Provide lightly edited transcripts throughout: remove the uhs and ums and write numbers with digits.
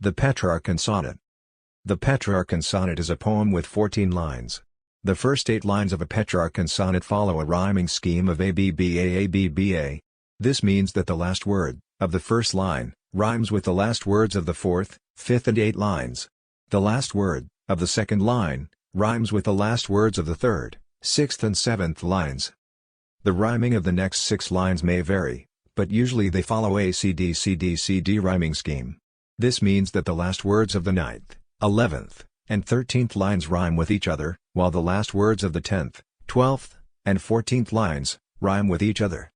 The Petrarchan Sonnet. The Petrarchan Sonnet is a poem with 14 lines. The first 8 lines of a Petrarchan sonnet follow a rhyming scheme of ABBA. This means that the last word of the first line rhymes with the last words of the fourth, fifth and 8 lines. The last word of the second line rhymes with the last words of the third, sixth and seventh lines. The rhyming of the next 6 lines may vary, but usually they follow a CD rhyming scheme. This means that the last words of the 9th, 11th, and 13th lines rhyme with each other, while the last words of the 10th, 12th, and 14th lines rhyme with each other.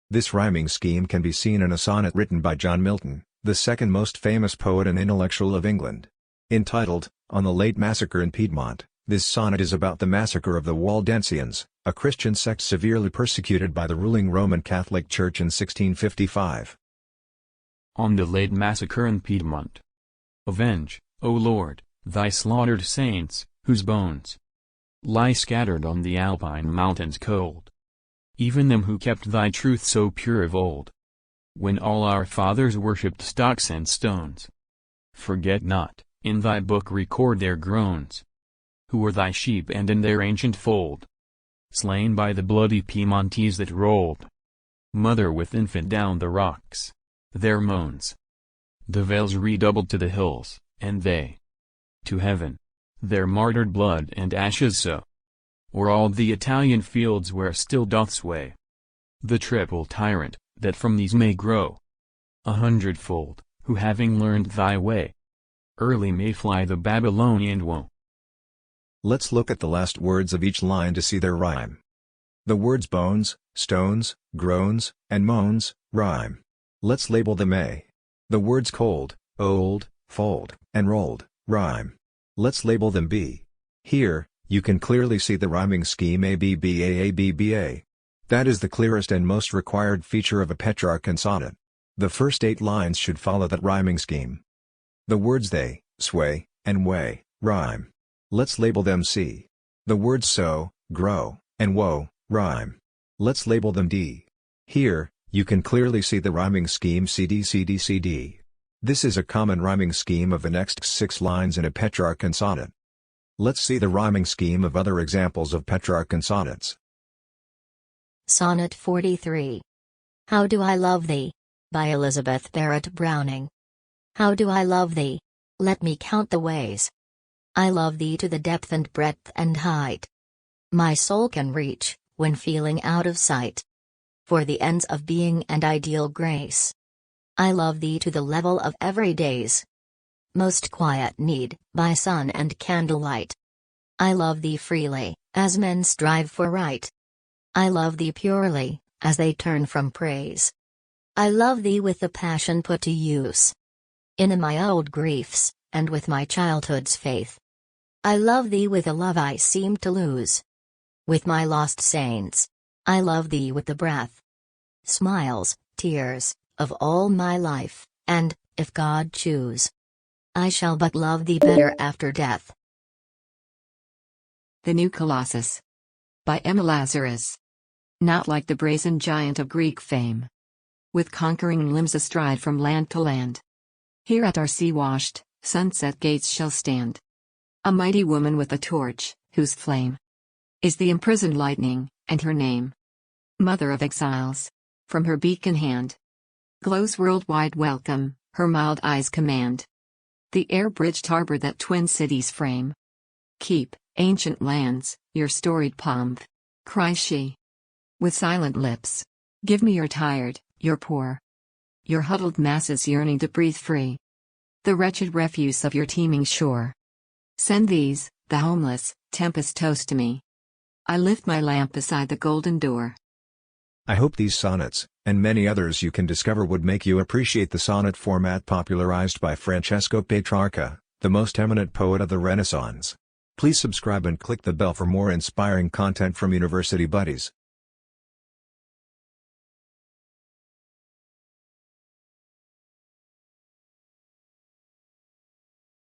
This rhyming scheme can be seen in a sonnet written by John Milton, the second most famous poet and intellectual of England. Entitled, On the Late Massacre in Piedmont, this sonnet is about the massacre of the Waldensians, a Christian sect severely persecuted by the ruling Roman Catholic Church in 1655. On the late massacre in Piedmont. Avenge, O Lord, thy slaughtered saints, whose bones lie scattered on the Alpine mountains cold. Even them who kept thy truth so pure of old, when all our fathers worshipped stocks and stones. Forget not, in thy book record their groans, who were thy sheep and in their ancient fold, slain by the bloody Piedmontese that rolled, mother with infant down the rocks, their moans. The vales redoubled to the hills, and they to heaven, their martyred blood and ashes so. O'er all the Italian fields where still doth sway the triple tyrant, that from these may grow 100-fold, who having learned thy way, early may fly the Babylonian woe. Let's look at the last words of each line to see their rhyme. The words bones, stones, groans, and moans rhyme. Let's label them A. The words cold, old, fold, and rolled rhyme. Let's label them B. Here, you can clearly see the rhyming scheme ABBA. That is the clearest and most required feature of a Petrarchan sonnet. The first 8 lines should follow that rhyming scheme. The words they, sway, and way rhyme. Let's label them C. The words sow, grow, and woe rhyme. Let's label them D. Here, you can clearly see the rhyming scheme CD. This is a common rhyming scheme of the next 6 lines in a Petrarchan sonnet. Let's see the rhyming scheme of other examples of Petrarchan sonnets. Sonnet 43. How Do I Love Thee? By Elizabeth Barret Browning. How do I love thee? Let me count the ways. I love thee to the depth and breadth and height my soul can reach, when feeling out of sight. For the ends of being and ideal grace. I love thee to the level of everyday's most quiet need, by sun and candlelight. I love thee freely, as men strive for right. I love thee purely, as they turn from praise. I love thee with the passion put to use in my old griefs, and with my childhood's faith. I love thee with a love I seemed to lose. With my lost saints, I love thee with the breath, smiles, tears, of all my life, and, if God choose, I shall but love thee better after death. The New Colossus. By Lazarus. Not like the brazen giant of Greek fame, with conquering limbs astride from land to land. Here at our sea-washed, sunset gates shall stand a mighty woman with a torch, whose flame is the imprisoned lightning, and her name, Mother of Exiles. From her beacon hand glows worldwide welcome, her mild eyes command the air-bridged harbor that twin cities frame. Keep, ancient lands, your storied pomp, cries she. With silent lips, give me your tired, your poor, your huddled masses yearning to breathe free, the wretched refuse of your teeming shore. Send these, the homeless, tempest toast to me. I lift my lamp beside the golden door. I hope these sonnets, and many others you can discover, would make you appreciate the sonnet format popularized by Francesco Petrarca, the most eminent poet of the Renaissance. Please subscribe and click the bell for more inspiring content from University Buddies.